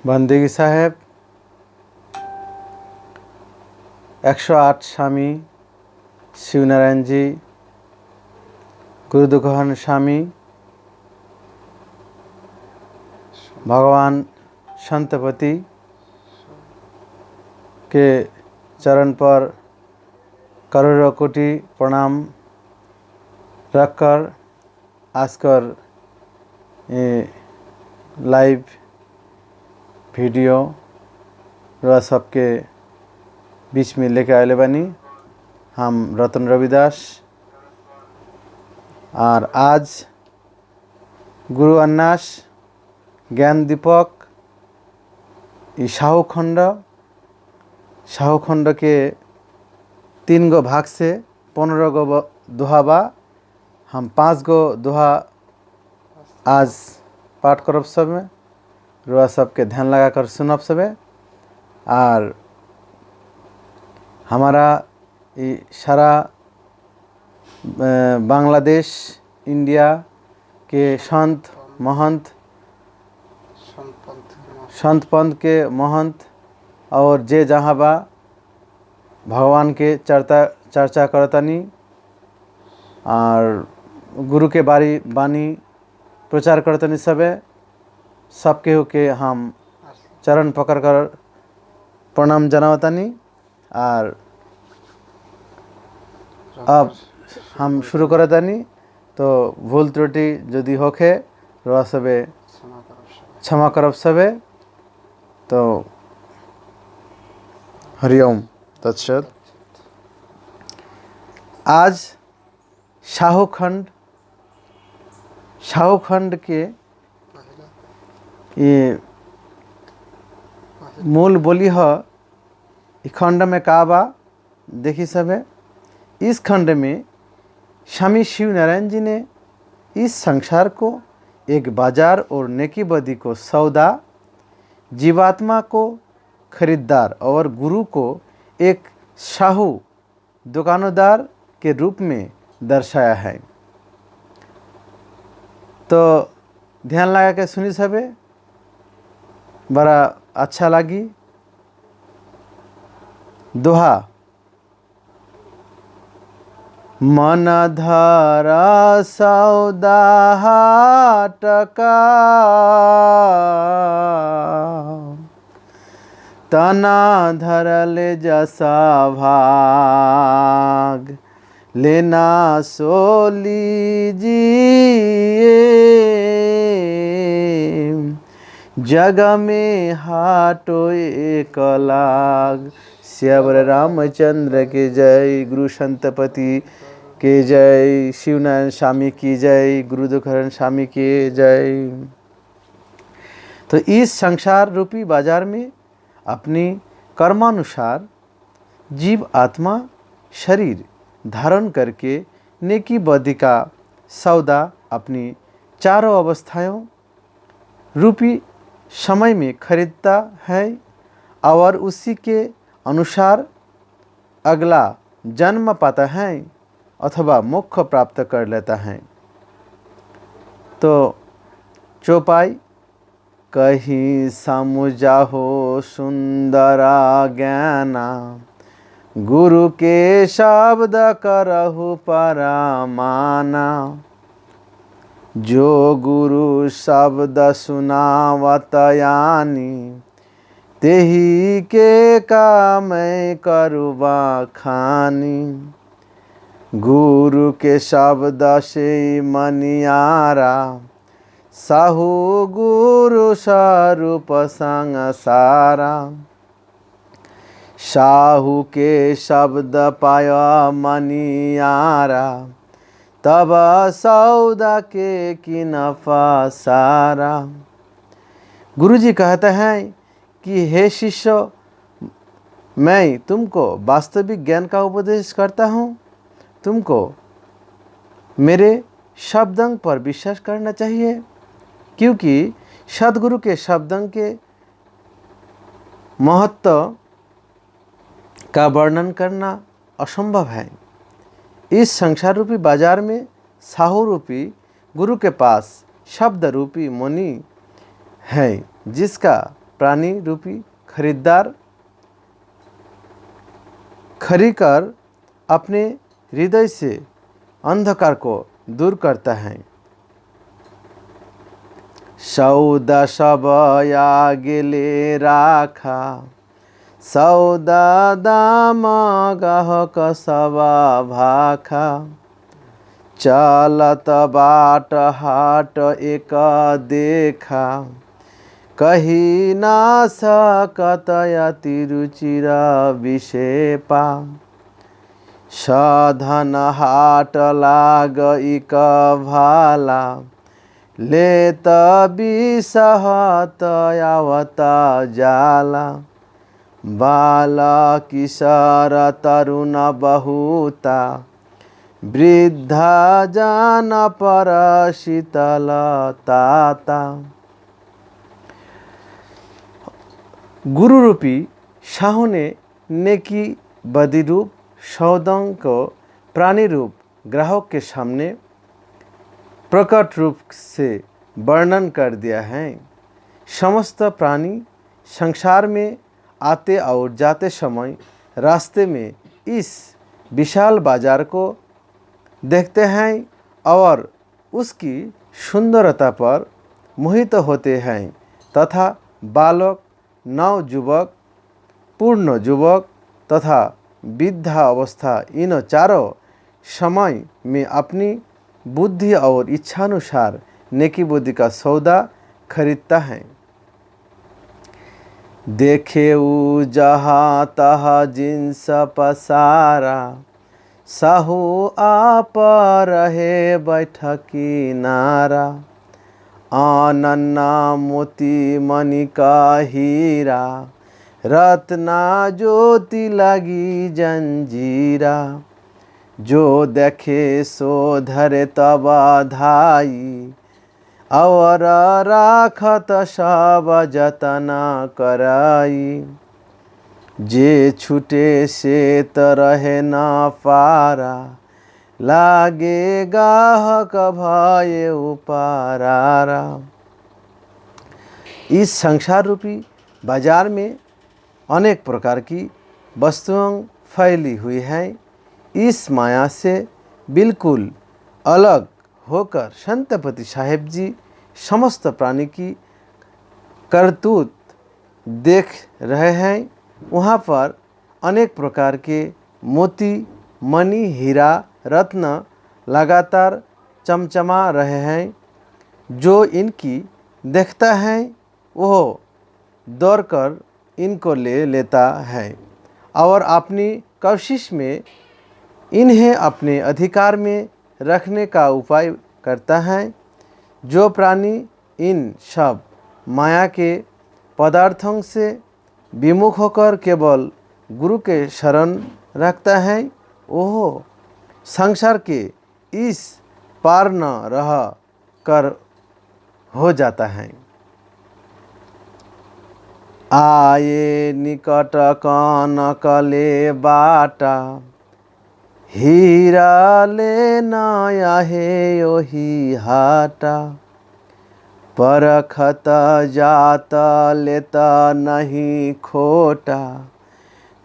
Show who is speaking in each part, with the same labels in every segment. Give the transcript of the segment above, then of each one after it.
Speaker 1: बंदगी साहेब 108 स्वामी शिवनारायण जी, गुरुदुखहन स्वामी, भगवान संतपति के चरण पर करोड़ों कोटि प्रणाम रखकर आजकर ये लाइव वीडियो र सबके बीच में लेके आए बनी हम रतन रविदास। और आज गुरु अन्नास ज्ञान दीपक शाहू खंड के 3 गो भाग से 15 गो दोहा बा। हम 5 गो दोहा आज पाठ करब सब में रुआ सबके ध्यान लगा कर सुनब सबे। और हमारा ये सारा बांग्लादेश इंडिया के संत महंत संत पंथ के महंत और जे जहाँ बा भगवान के चर्चा करतनी और गुरु के बानी प्रचार करतनी सबके होके हम चरण पकड़ कर प्रणाम जनावतनी। और अब हम शुरू करतनी तो भूल त्रुटि यदि होखे रोआ सबे क्षमा करब सबे। तो हरिओम तत्सत। आज शाहू खंड के ये मूल बोली है। इस खंड में का बा देखी सबे। इस खंड में स्वामी शिव नारायण जी ने इस संसार को एक बाजार और नेकी बदी को सौदा, जीवात्मा को खरीदार और गुरु को एक साहू दुकानदार के रूप में दर्शाया है। तो ध्यान लगा के सुनी सबे, बड़ा अच्छा लगी। दोहा मन धरा सौदा टका, तना धरल जसा भाग, लेना सो लीजिए, जग में हाटो एक लाग। श्यावर रामचंद्र के जय, गुरु संतपति के जय, शिवनारायण स्वामी की जय, गुरुदुखहन स्वामी के जय। तो इस संसार रूपी बाजार में अपनी कर्मानुसार जीव आत्मा शरीर धारण करके नेकी बदी का सौदा अपनी चारों अवस्थाओं रूपी समय में खरीदता है और उसी के अनुसार अगला जन्म पाता है अथवा मोक्ष प्राप्त कर लेता है। तो चौपाई कहीं समुझा हो सुंदरा ज्ञाना, गुरु के शब्द करहु परमाना। जो गुरु शब्द सुनावत यानी, तेही के काम करुबा खानी। गुरु के शब्द से मनियारा, साहू गुरु स्वरूप संग सारा। साहू के शब्द पाया मनियारा, तब सौदा के की नफा सारा। गुरु जी कहते हैं कि हे शिष्य, मैं तुमको वास्तविक ज्ञान का उपदेश करता हूँ। तुमको मेरे शब्दों पर विश्वास करना चाहिए, क्योंकि सद्गुरु के शब्दों के महत्व का वर्णन करना असंभव है। इस संसार रूपी बाजार में साहू रूपी गुरु के पास शब्द रूपी मुनि है, जिसका प्राणी रूपी खरीदार खरीदकर अपने हृदय से अंधकार को दूर करता है। सौदा सब आगे राखा, सौदा दाम गाहक सब भाखा, चलत बाट हाट एक देखा, कही ना सकत अति रुचिर विषेपा, साधन हाट लाग इक भाला, लेत बिसहत आवत जाला, बाल किशोर तरुण बहुता, वृद्धा जान पर शीतल ताता। गुरु रूपी शाहू ने नेकी बदी रूप सौदों को प्राणी रूप ग्राहक के सामने प्रकट रूप से वर्णन कर दिया है। समस्त प्राणी संसार में आते और जाते समय रास्ते में इस विशाल बाजार को देखते हैं और उसकी सुंदरता पर मोहित होते हैं तथा बालक, नवयुवक, पूर्ण युवक तथा वृद्धा अवस्था इन चारों समय में अपनी बुद्धि और इच्छानुसार नेकी बुद्धि का सौदा खरीदता है। देखे उ जहाँ तहाँ जिन्स पसारा, साहू आप रहे बैठकी नारा, आनन्ना मोती मणिका हीरा, रत्ना ज्योति लगी जंजीरा, जो देखे सो धरे तब धाई, और राखत सब जतन कराई, जे छूटे से तरहे न पारा, लागे गाहक भये उपारारा। इस संसार रूपी बाजार में अनेक प्रकार की वस्तुएं फैली हुई हैं। इस माया से बिल्कुल अलग होकर संतपति साहेब जी समस्त प्राणी की करतूत देख रहे हैं। वहाँ पर अनेक प्रकार के मोती, मणि, हीरा, रत्न लगातार चमचमा रहे हैं। जो इनकी देखता है वह दौड़कर इनको ले लेता है और अपनी कोशिश में इन्हें अपने अधिकार में रखने का उपाय करता है। जो प्राणी इन सब माया के पदार्थों से विमुख होकर केवल गुरु के शरण रखता है वह संसार के इस पार न रह कर हो जाता है। आए निकट कनक ले बाटा, हीरा ले नया है ओही हाटा, परखत जात लेता नहीं खोटा,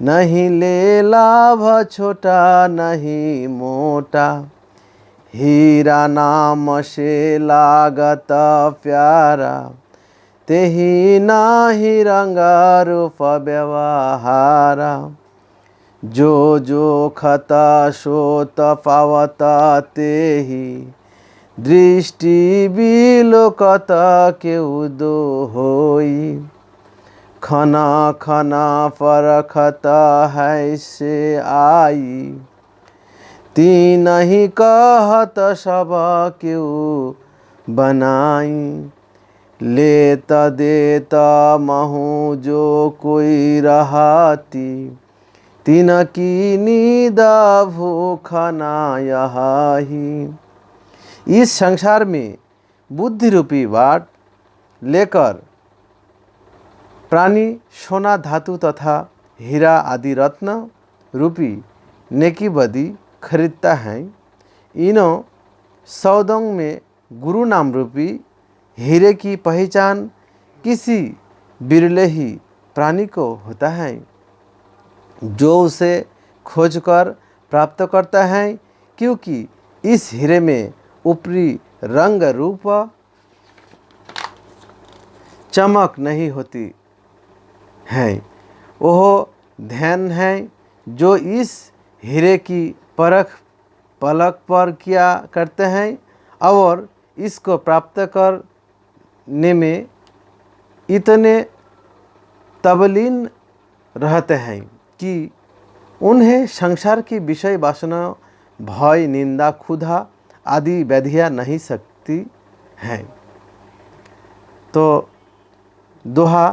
Speaker 1: नहीं ले लाभ छोटा नहीं मोटा, हीरा नाम से लागत प्यारा, तेही नाही रंग रूप व्यवहारा, जो जो खता सोत पावत तेही, दृष्टि बिलोकत केउ दो होई, खना खना परखत है से आई, तीन ही कहत सब केउ बनाई, लेत देत महु जो कोई रहती, तीन की नींद भूख ना यही। इस संसार में बुद्धि रूपी बाट लेकर प्राणी सोना धातु तथा हीरा आदि रत्न रूपी नेकी बदी खरीदता है। इनों सौदों में गुरु नाम रूपी हीरे की पहचान किसी बिरले ही प्राणी को होता है जो उसे खोजकर प्राप्त करता है, क्योंकि इस हीरे में ऊपरी रंग रूप चमक नहीं होती है। वह ध्यान है जो इस हीरे की परख पलक पर किया करते हैं और इसको प्राप्त करने में इतने तल्लीन रहते हैं कि उन्हें संसार की विषय वासना, भय, निंदा, क्षुधा आदि व्याधियाँ नहीं सकती हैं। तो दोहा,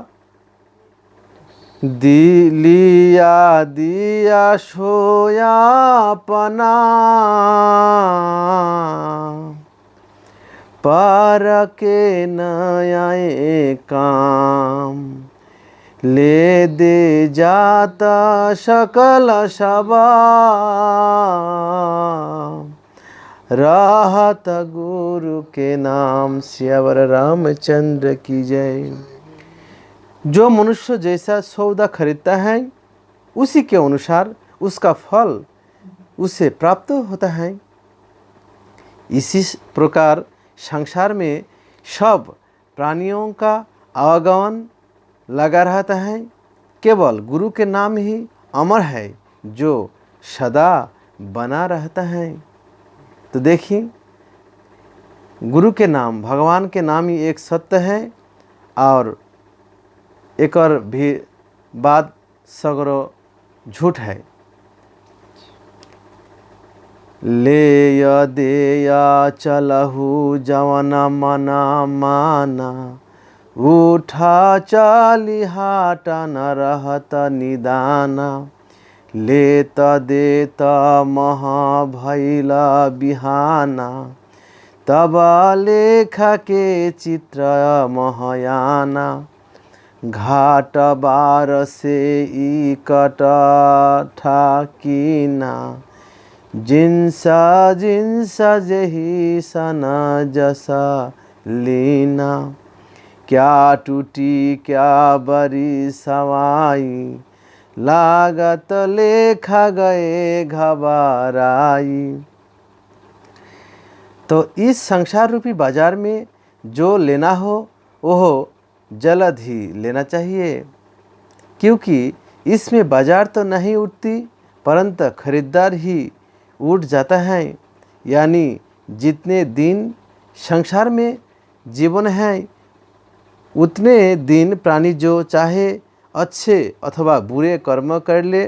Speaker 1: दिलिया दिया सोया पना, पार के न आए काम, ले दे जाता सकल सबा, राहत गुरु के नाम। सियावर रामचंद्र की जय। जो मनुष्य जैसा सौदा खरीदता है उसी के अनुसार उसका फल उसे प्राप्त होता है। इसी प्रकार संसार में सब प्राणियों का आवागमन लगा रहता है, केवल गुरु के नाम ही अमर है जो सदा बना रहता है। तो देखिए, गुरु के नाम, भगवान के नाम ही एक सत्य है और एक और भी बात सगरो झूठ है। ले देया चलहु जवना मना माना, उठा चाली हाटा न रहत निदाना, लेत देत महा भैला बिहाना, तब लेखा के चित्र महायाना, घाट बार से ई कट ठाकीना, जिनसा जिनसा जही सना जसा लीना, क्या टूटी क्या बरी सवाई, लागत लेखा गए घबराई। तो इस संसार रूपी बाजार में जो लेना हो वह जल्द ही लेना चाहिए, क्योंकि इसमें बाजार तो नहीं उठती परंतु खरीदार ही उठ जाता है। यानी जितने दिन संसार में जीवन है उतने दिन प्राणी जो चाहे अच्छे अथवा बुरे कर्म कर ले,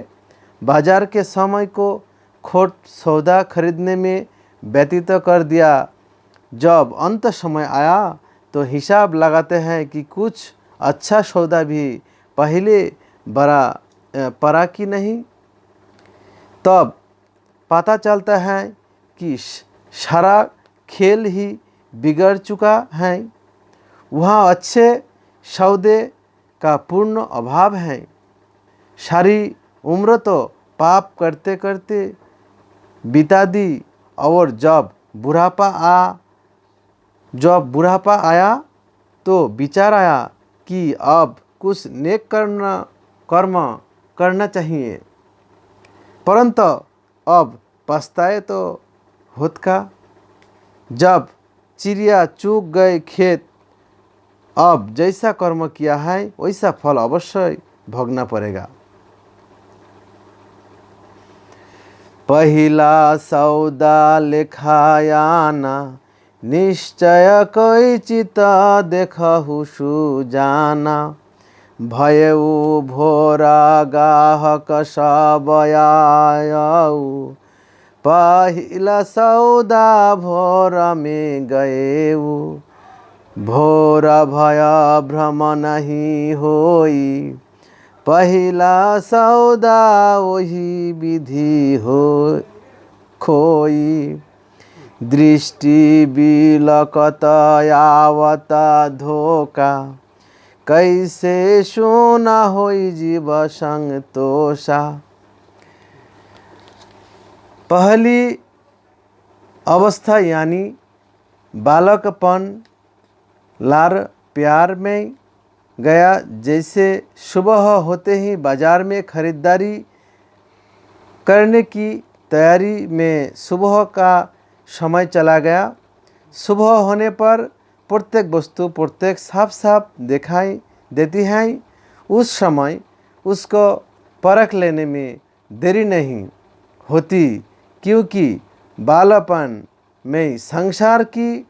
Speaker 1: बाजार के समय को खोट सौदा खरीदने में व्यतीत कर दिया। जब अंत समय आया तो हिसाब लगाते हैं कि कुछ अच्छा सौदा भी पहले पड़ा कि नहीं, तब पता चलता है कि सारा खेल ही बिगड़ चुका है। वहाँ अच्छे सौदे का पूर्ण अभाव है। सारी उम्र तो पाप करते करते बिता दी और जब बुढ़ापा आया तो विचार आया कि अब कुछ नेक कर्म करना चाहिए, परंतु अब पछताए तो होत का। जब चिड़िया चूक गए खेत, अब जैसा कर्म किया है वैसा फल अवश्य भोगना पड़ेगा। पहिला सौदा लेखायाना, निश्चय कोई चिता देखहु सुजाना, भयउ भोरा गाहक सब आयऊ, पहिला सौदा भोर में गएऊ, भोर भय भ्रम नहीं होई, पहिला सौदा वही विधि हो खोई, दृष्टि बिलकत आवत धोखा, कैसे सोना होई जीव संतोषा। पहली अवस्था यानी बालकपन, लार प्यार में गया। जैसे सुबह होते ही बाज़ार में खरीदारी करने की तैयारी में सुबह का समय चला गया। सुबह होने पर प्रत्येक वस्तु प्रत्येक साफ साफ दिखाई देती है। उस समय उसको परख लेने में देरी नहीं होती, क्योंकि बालापन में संसार की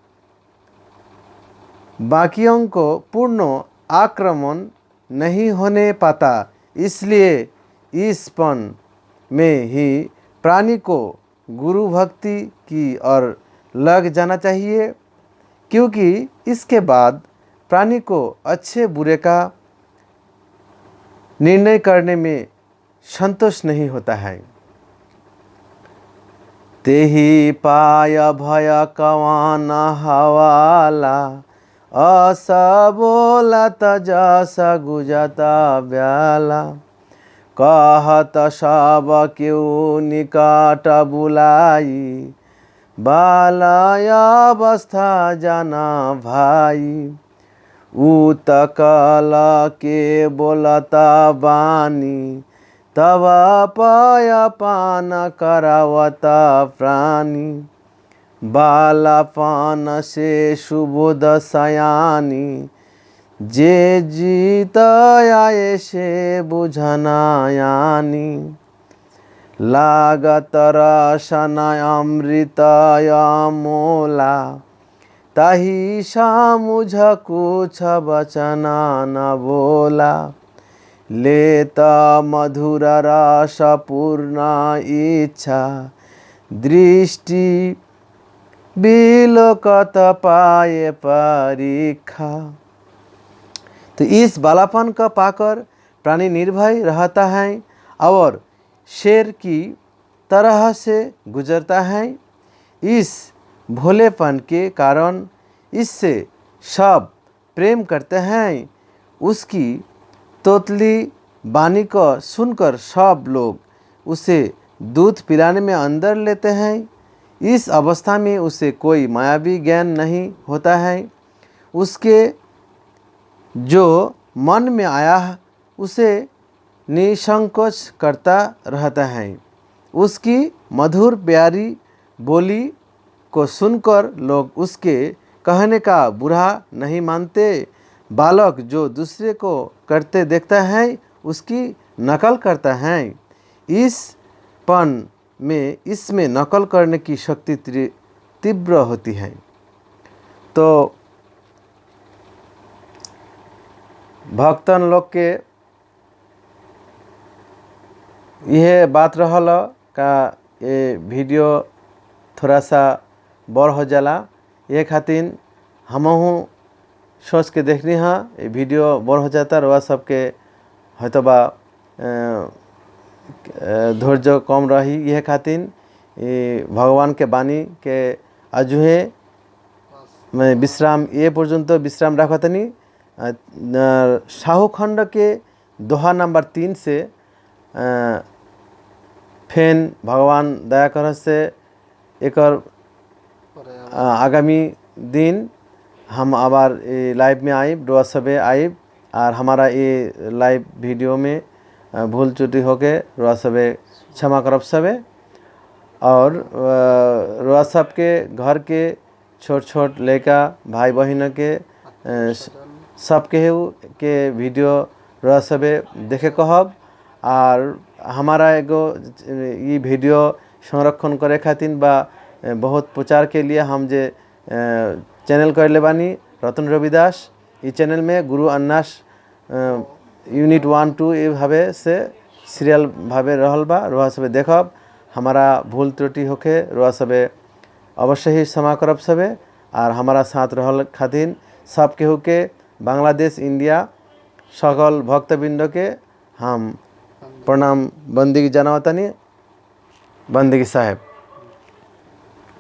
Speaker 1: बाकियों को पूर्ण आक्रमण नहीं होने पाता। इसलिए इस पन में ही प्राणी को गुरु भक्ति की ओर लग जाना चाहिए, क्योंकि इसके बाद प्राणी को अच्छे बुरे का निर्णय करने में संतोष नहीं होता है। तेही पाय भय कवान हवाला, असबोला तजस गुजता ब्याला। कहत सब क्यों निकट बुलाई, बालय अवस्था जाना भाई। उतकल के बोलता बानी, तब पय पान करावता प्राणी। बालापन से सुबोध सयानी, जे जीत आए से बुझना यानी। लागत रसन अमृत अमोला, ताही सामुझ कुछ बचना न बोला। लेत मधुर रस पूर्ण इच्छा, दृष्टि बिलोकत पाए परीक्षा। तो इस बालापन का पाकर प्राणी निर्भय रहता है और शेर की तरह से गुजरता है। इस भोलेपन के कारण इससे सब प्रेम करते हैं। उसकी तोतली वाणी को सुनकर सब लोग उसे दूध पिलाने में अंदर लेते हैं। इस अवस्था में उसे कोई मायावी ज्ञान नहीं होता है। उसके जो मन में आया उसे निसंकोच करता रहता है। उसकी मधुर प्यारी बोली को सुनकर लोग उसके कहने का बुरा नहीं मानते। बालक जो दूसरे को करते देखता है उसकी नकल करता है। इस पन में इसमें नकल करने की शक्ति तीव्र होती है। तो भक्तन लोग के यह बात रहल का ये वीडियो थोड़ा सा बड़ हो जाला, ये खातिर हमहू सोच के देखनी हाँ ये वीडियो बड़ हो जाता रहा सबके हयतो बा धैर्य कम रही। यह खातिर भगवान के बानी के अजुहे मैं विश्राम ये पर्यंत विश्राम रखतनी। साहुखंड के दोहा नंबर 3 से फेन भगवान दया कर से एक आगामी दिन हम आबार लाइव में आइब डोआ सबे आइब और हमारा ये लाइव वीडियो में भूल त्रुटि होके रोआ सबे क्षमा करब सबे। और रोआ सब के घर के छोट छोट लड़का भाई बहन के सब के वीडियो रोआ सबे देखे कहब। और हमारा एगो ये वीडियो संरक्षण करे खातिर बा बहुत प्रचार के लिए हम जे चैनल कर ले बानी रतन रविदास। ये चैनल में गुरु अन्नास यूनिट 1 2 ये भावे से सीरियल भावे रहल बा। रोआ सबे देखब। हमारा भूल त्रुटि होके रोआ सबे अवश्य ही क्षमा करब सबे। और हमारा साथ रहल खातिर सब केहू के बांग्लादेश इंडिया सकल भक्तबिंद के हम प्रणाम बंदगी जनावतनी। बंदगी साहेब।